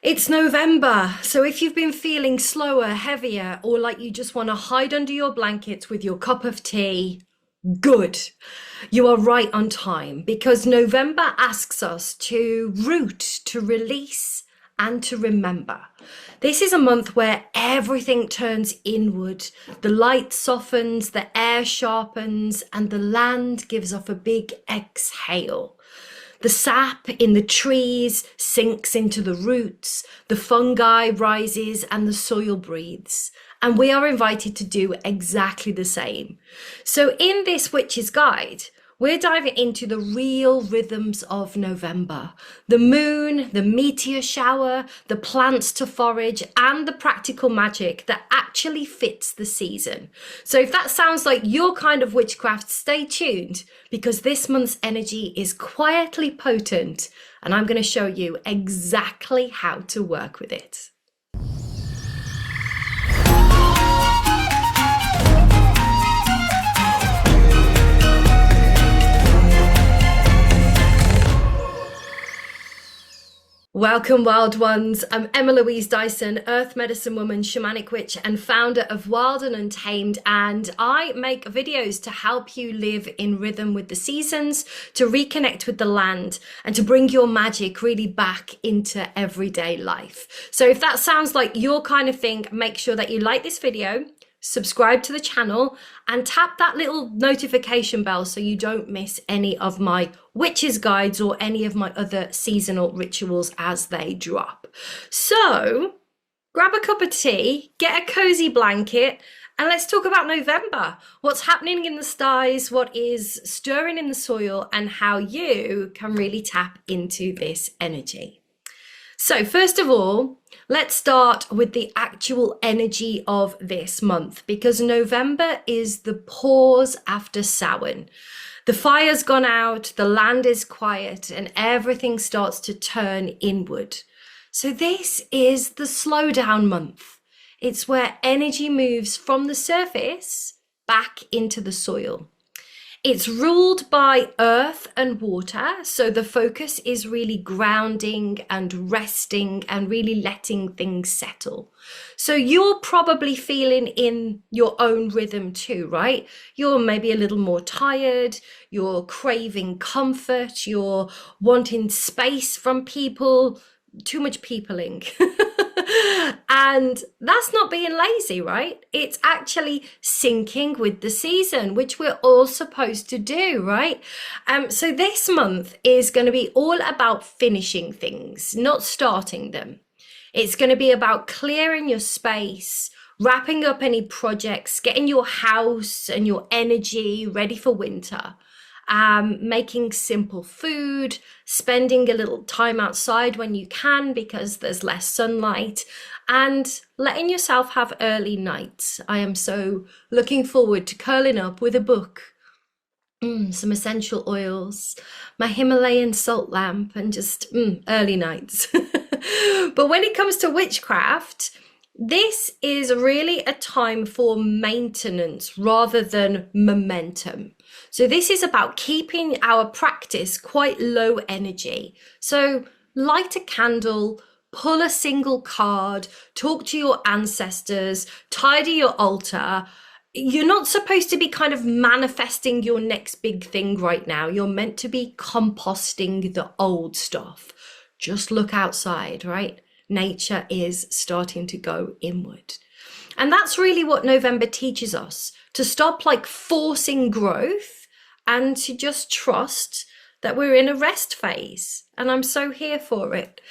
It's November, so if you've been feeling slower, heavier, or like you just want to hide under your blankets with your cup of tea, good. You are right on time because November asks us to root, to release, and to remember. This is a month where everything turns inward. The light softens, the air sharpens, and the land gives off a big exhale. The sap in the trees sinks into the roots, the fungi rises, and the soil breathes. And we are invited to do exactly the same. So in this Witch's Guide, we're diving into the real rhythms of November. The moon, the meteor shower, the plants to forage, and the practical magic that actually fits the season. So if that sounds like your kind of witchcraft, stay tuned because this month's energy is quietly potent and I'm going to show you exactly how to work with it. Welcome, wild ones. I'm Emma Louise Dyson, earth medicine woman, shamanic witch, and founder of Wild and Untamed. And I make videos to help you live in rhythm with the seasons, to reconnect with the land, and to bring your magic really back into everyday life. So if that sounds like your kind of thing, make sure that you like this video, subscribe to the channel, and tap that little notification bell so you don't miss any of my witches guides or any of my other seasonal rituals as they drop. So grab a cup of tea, get a cozy blanket, and let's talk about November. What's happening in the skies, what is stirring in the soil, and how you can really tap into this energy. So first of all, let's start with the actual energy of this month because November is the pause after Samhain. The fire's gone out, the land is quiet, and everything starts to turn inward. So this is the slowdown month. It's where energy moves from the surface back into the soil. It's ruled by earth and water, so the focus is really grounding and resting and really letting things settle. So you're probably feeling in your own rhythm too, right? You're maybe a little more tired, you're craving comfort, you're wanting space from people, too much peopling. And that's not being lazy, right? It's actually syncing with the season, which we're all supposed to do, right? So this month is going to be all about finishing things, not starting them. It's going to be about clearing your space, wrapping up any projects, getting your house and your energy ready for winter. Making simple food, spending a little time outside when you can because there's less sunlight, and letting yourself have early nights. I am so looking forward to curling up with a book, some essential oils, my Himalayan salt lamp, and just early nights. But when it comes to witchcraft, this is really a time for maintenance rather than momentum. So this is about keeping our practice quite low energy. So light a candle, pull a single card, talk to your ancestors, tidy your altar. You're not supposed to be kind of manifesting your next big thing right now. You're meant to be composting the old stuff. Just look outside, right? Nature is starting to go inward. And that's really what November teaches us, to stop like forcing growth and to just trust that we're in a rest phase. And I'm so here for it.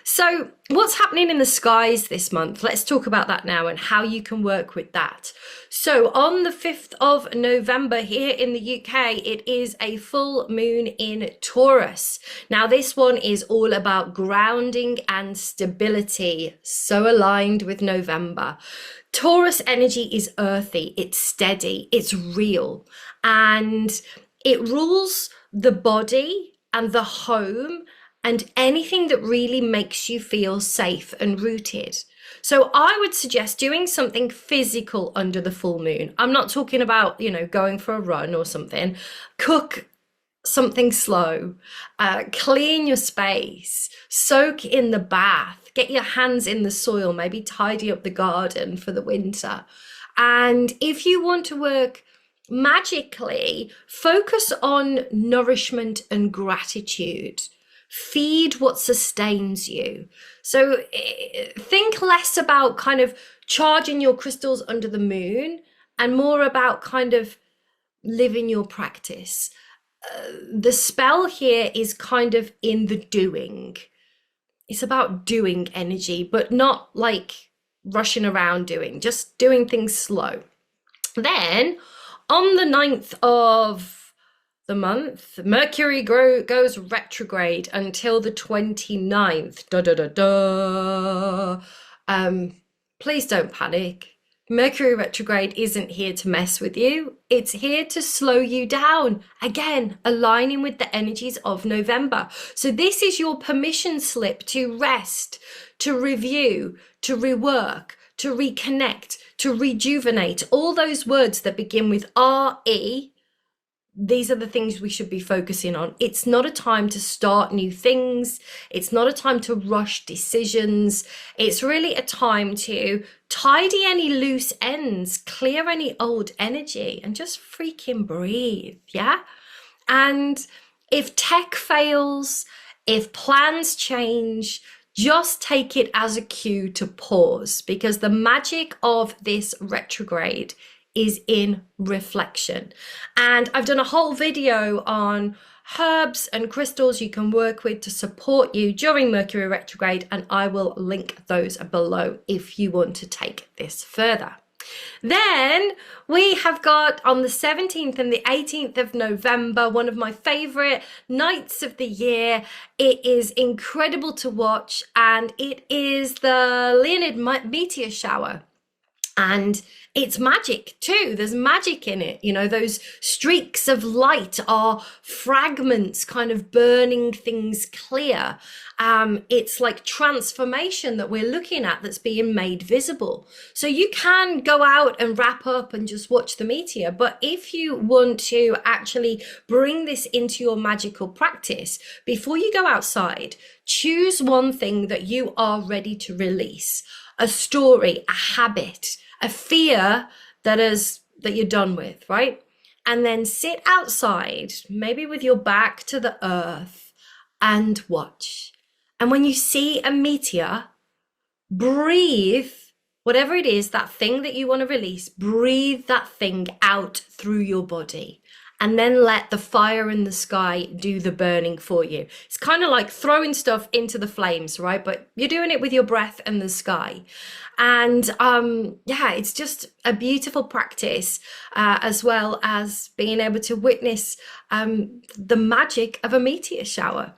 So what's happening in the skies this month? Let's talk about that now and how you can work with that. So on the 5th of November here in the UK, it is a full moon in Taurus. Now this one is all about grounding and stability. So aligned with November. Taurus energy is earthy, it's steady, it's real, and it rules the body and the home and anything that really makes you feel safe and rooted. So I would suggest doing something physical under the full moon. I'm not talking about, going for a run or something. Cook something slow, clean your space, soak in the bath, earth, get your hands in the soil, maybe tidy up the garden for the winter. And if you want to work magically, focus on nourishment and gratitude. Feed what sustains you. So think less about kind of charging your crystals under the moon and more about kind of living your practice. The spell here is kind of in the doing. It's about doing energy, but not like rushing around doing, just doing things slow. Then on the 9th of the month, Mercury goes retrograde until the 29th. Da, da, da, da. Please don't panic. Mercury retrograde isn't here to mess with you. It's here to slow you down. Again, aligning with the energies of November. So this is your permission slip to rest, to review, to rework, to reconnect, to rejuvenate. All those words that begin with R-E, these are the things we should be focusing on. It's not a time to start new things. It's not a time to rush decisions. It's really a time to tidy any loose ends, clear any old energy, and just freaking breathe, yeah? And if tech fails, if plans change, just take it as a cue to pause, because the magic of this retrograde is in reflection. And I've done a whole video on herbs and crystals you can work with to support you during Mercury retrograde, and I will link those below if you want to take this further. Then we have got on the 17th and the 18th of November, one of my favorite nights of the year. It is incredible to watch, and it is the Leonid meteor shower. And it's magic too. There's magic in it. You know, those streaks of light are fragments kind of burning things clear. It's like transformation that we're looking at that's being made visible. So you can go out and wrap up and just watch the meteor. But if you want to actually bring this into your magical practice, before you go outside, choose one thing that you are ready to release. A story, a habit, a fear that you're done with, right? And then sit outside, maybe with your back to the earth, and watch. And when you see a meteor, breathe, whatever it is, that thing that you want to release, breathe that thing out through your body. And then let the fire in the sky do the burning for you. It's kind of like throwing stuff into the flames, right? But you're doing it with your breath and the sky. And yeah, it's just a beautiful practice, as well as being able to witness the magic of a meteor shower.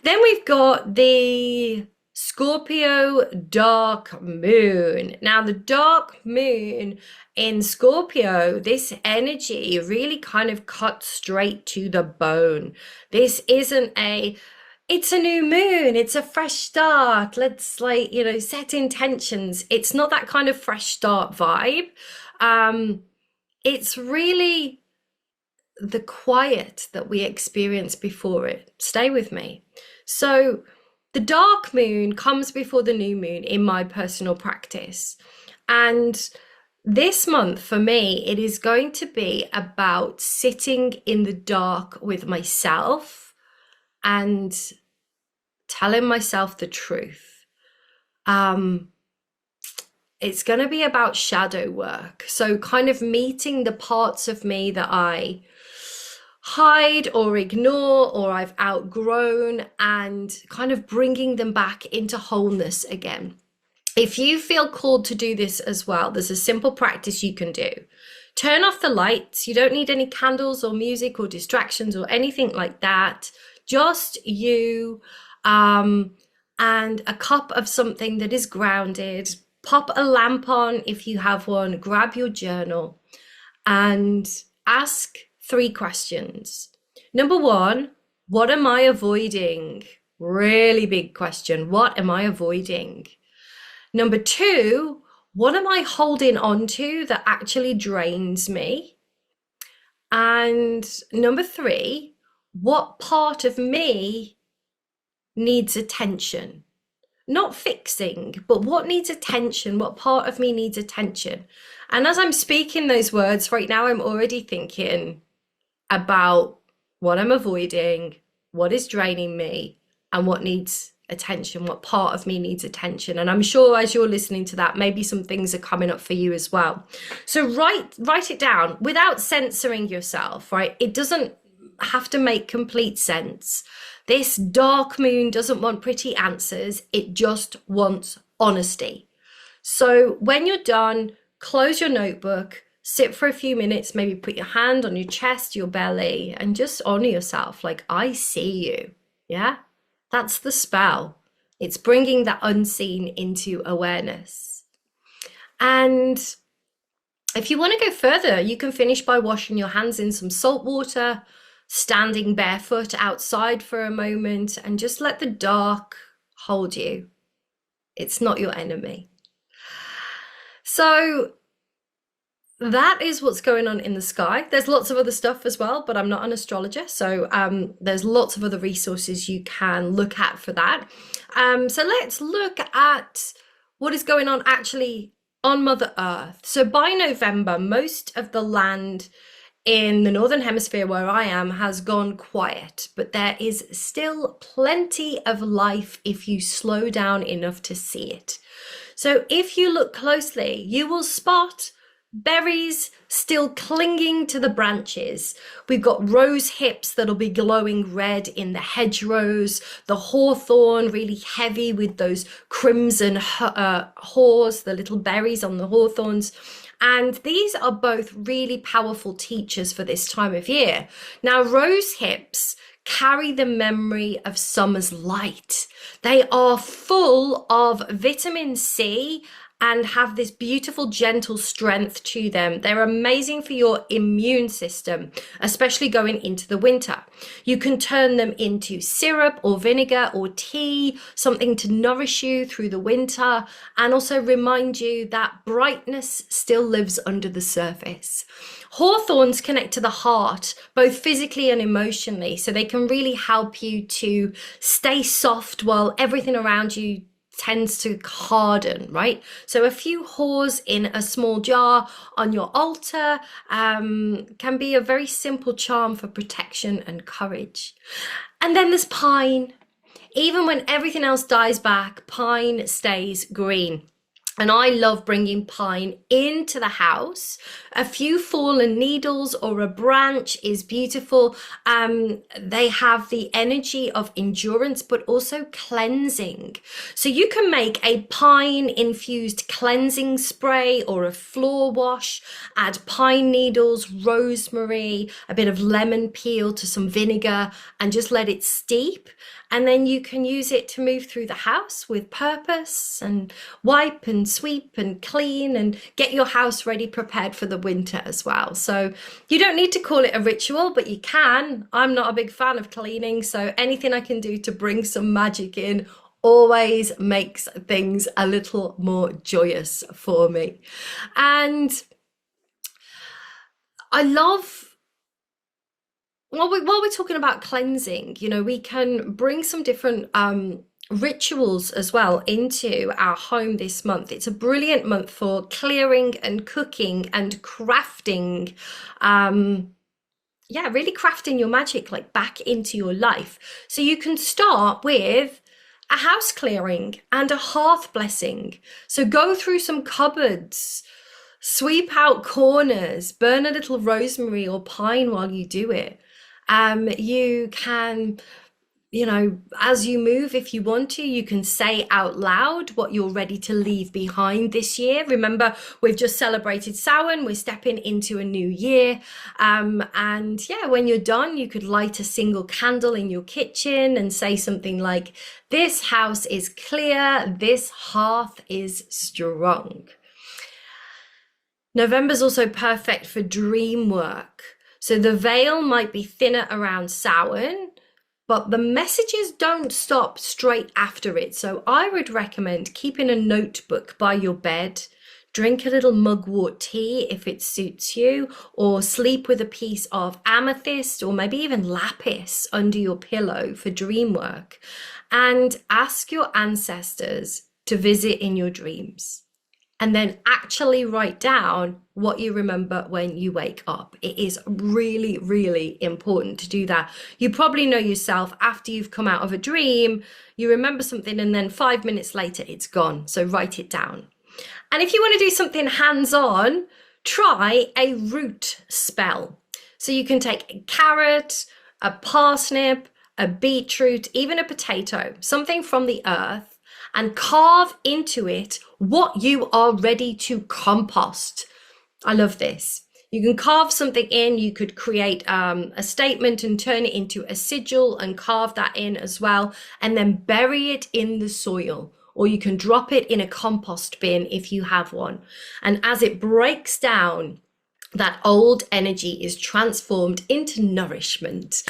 Then we've got the Scorpio dark moon. Now the dark moon in Scorpio, this energy really kind of cuts straight to the bone. This isn't it's a new moon, it's a fresh start, let's set intentions. It's not that kind of fresh start vibe. It's really the quiet that we experienced before it. Stay with me. So the dark moon comes before the new moon in my personal practice. And this month for me, it is going to be about sitting in the dark with myself and telling myself the truth. It's going to be about shadow work. So kind of meeting the parts of me that I hide or ignore or I've outgrown, and kind of bringing them back into wholeness again. If you feel called to do this as well, there's a simple practice you can do. Turn off the lights. You don't need any candles or music or distractions or anything like that. Just you and a cup of something that is grounded. Pop a lamp on if you have one. Grab your journal and ask 3 questions. Number 1, what am I avoiding? Really big question. What am I avoiding? Number 2, what am I holding on to that actually drains me? And number 3, what part of me needs attention? not fixing, but what needs attention? What part of me needs attention? And as I'm speaking those words right now, I'm already thinking about what I'm avoiding, what is draining me, and what needs attention, what part of me needs attention. And I'm sure as you're listening to that, maybe some things are coming up for you as well. So write it down without censoring yourself, right? It doesn't have to make complete sense. This dark moon doesn't want pretty answers. It just wants honesty. So when you're done, close your notebook, sit for a few minutes, maybe put your hand on your chest, your belly, and just honor yourself. Like, I see you. Yeah, that's the spell. It's bringing that unseen into awareness. And if you want to go further, you can finish by washing your hands in some salt water, standing barefoot outside for a moment, and just let the dark hold you. It's not your enemy. So that is what's going on in the sky. There's lots of other stuff as well, but I'm not an astrologer, so there's lots of other resources you can look at for that. So let's look at what is going on actually on Mother Earth. So by November, most of the land in the Northern Hemisphere where I am has gone quiet, but there is still plenty of life if you slow down enough to see it. So if you look closely, you will spot berries still clinging to the branches. We've got rose hips that'll be glowing red in the hedgerows, the hawthorn really heavy with those crimson haws, the little berries on the hawthorns. And these are both really powerful teachers for this time of year. Now, rose hips carry the memory of summer's light. They are full of vitamin C and have this beautiful, gentle strength to them. They're amazing for your immune system, especially going into the winter. You can turn them into syrup or vinegar or tea, something to nourish you through the winter, and also remind you that brightness still lives under the surface. Hawthorns connect to the heart, both physically and emotionally, so they can really help you to stay soft while everything around you tends to harden, right? So a few haws in a small jar on your altar can be a very simple charm for protection and courage. And then there's pine. Even when everything else dies back, pine stays green. And I love bringing pine into the house. A few fallen needles or a branch is beautiful. They have the energy of endurance, but also cleansing. So you can make a pine infused cleansing spray or a floor wash, add pine needles, rosemary, a bit of lemon peel to some vinegar, and just let it steep. And then you can use it to move through the house with purpose and wipe and sweep and clean and get your house ready, prepared for the winter as well. So you don't need to call it a ritual, but you can. I'm not a big fan of cleaning, so anything I can do to bring some magic in always makes things a little more joyous for me. And I love, while we're talking about cleansing, you know, we can bring some different rituals as well into our home this month. It's a brilliant month for clearing and cooking and crafting. Really crafting your magic like back into your life. So you can start with a house clearing and a hearth blessing. So go through some cupboards, sweep out corners, burn a little rosemary or pine while you do it. You can, you know, as you move, if you want to, you can say out loud what you're ready to leave behind this year. Remember, we've just celebrated Samhain. We're stepping into a new year. And yeah, when you're done, you could light a single candle in your kitchen and say something like, "This house is clear. This hearth is strong." November's also perfect for dream work. So the veil might be thinner around Samhain, but the messages don't stop straight after it. So I would recommend keeping a notebook by your bed, drink a little mugwort tea if it suits you, or sleep with a piece of amethyst or maybe even lapis under your pillow for dream work, and ask your ancestors to visit in your dreams. And then actually write down what you remember when you wake up. It is really, really important to do that. You probably know yourself, after you've come out of a dream, you remember something and then 5 minutes later it's gone. So write it down. And if you want to do something hands-on, try a root spell. So you can take a carrot, a parsnip, a beetroot, even a potato, something from the earth, and carve into it what you are ready to compost. I love this. You can carve something in. You could create a statement and turn it into a sigil and carve that in as well, and then bury it in the soil. Or you can drop it in a compost bin if you have one. And as it breaks down, that old energy is transformed into nourishment.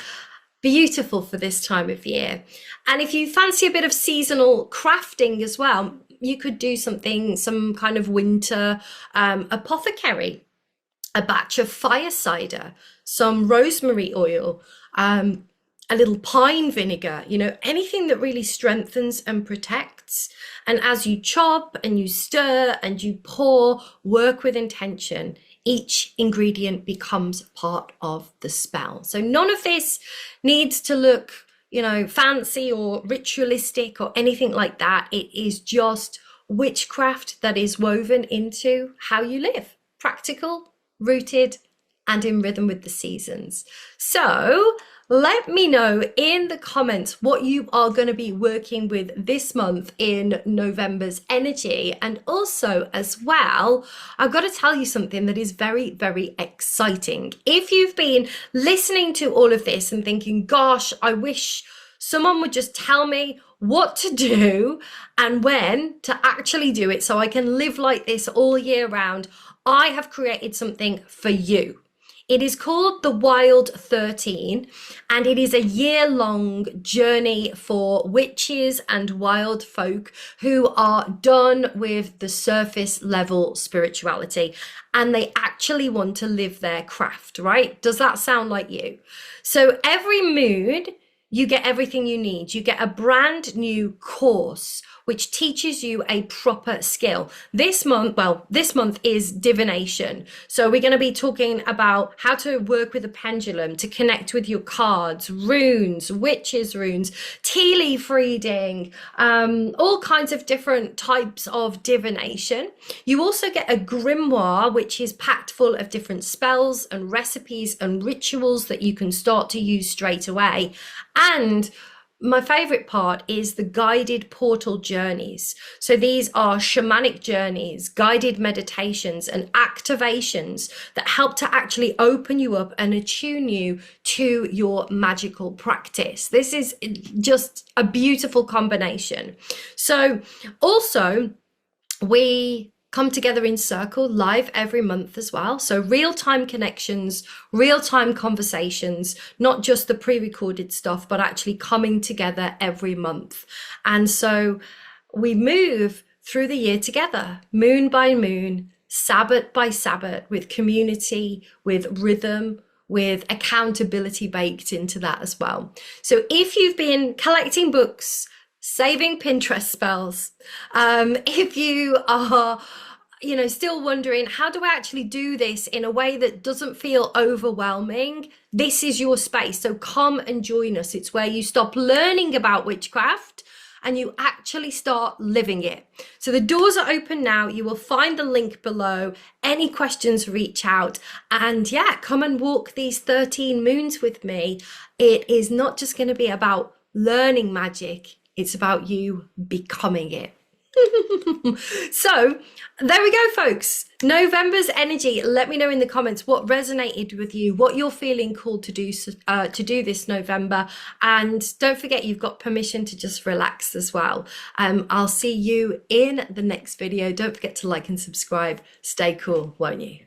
Beautiful for this time of year. And if you fancy a bit of seasonal crafting as well, you could do something, some kind of winter apothecary, a batch of fire cider, some rosemary oil, a little pine vinegar, you know, anything that really strengthens and protects. And as you chop and you stir and you pour, work with intention, each ingredient becomes part of the spell. So none of this needs to look, you know, fancy or ritualistic or anything like that. It is just witchcraft that is woven into how you live. Practical, rooted, and in rhythm with the seasons. So let me know in the comments what you are going to be working with this month in November's energy. And also as well, I've got to tell you something that is very, very exciting. If you've been listening to all of this and thinking, gosh, I wish someone would just tell me what to do and when to actually do it so I can live like this all year round, I have created something for you. It is called the Wild 13, and it is a year-long journey for witches and wild folk who are done with the surface level spirituality and they actually want to live their craft, right? Does that sound like you? So every moon, you get everything you need. You get a brand new course which teaches you a proper skill. This month is divination. So we're going to be talking about how to work with a pendulum, to connect with your cards, runes, witches runes, tea leaf reading, all kinds of different types of divination. You also get a grimoire, which is packed full of different spells and recipes and rituals that you can start to use straight away. And my favorite part is the guided portal journeys. So these are shamanic journeys, guided meditations and activations that help to actually open you up and attune you to your magical practice. This is just a beautiful combination. So also we come together in circle live every month as well. So real-time connections, real-time conversations, not just the pre-recorded stuff, but actually coming together every month. And so we move through the year together, moon by moon, Sabbath by Sabbath, with community, with rhythm, with accountability baked into that as well. So if you've been collecting books, saving Pinterest spells, if you are still wondering, how do I actually do this in a way that doesn't feel overwhelming? This is your space. So come and join us. It's where you stop learning about witchcraft and you actually start living it. So the doors are open now. You will find the link below. Any questions, reach out. And yeah, come and walk these 13 moons with me. It is not just going to be about learning magic. It's about you becoming it. So there we go, folks. November's energy. Let me know in the comments what resonated with you, what you're feeling called to do this November. And don't forget, you've got permission to just relax as well. I'll see you in the next video. Don't forget to like and subscribe. Stay cool, won't you?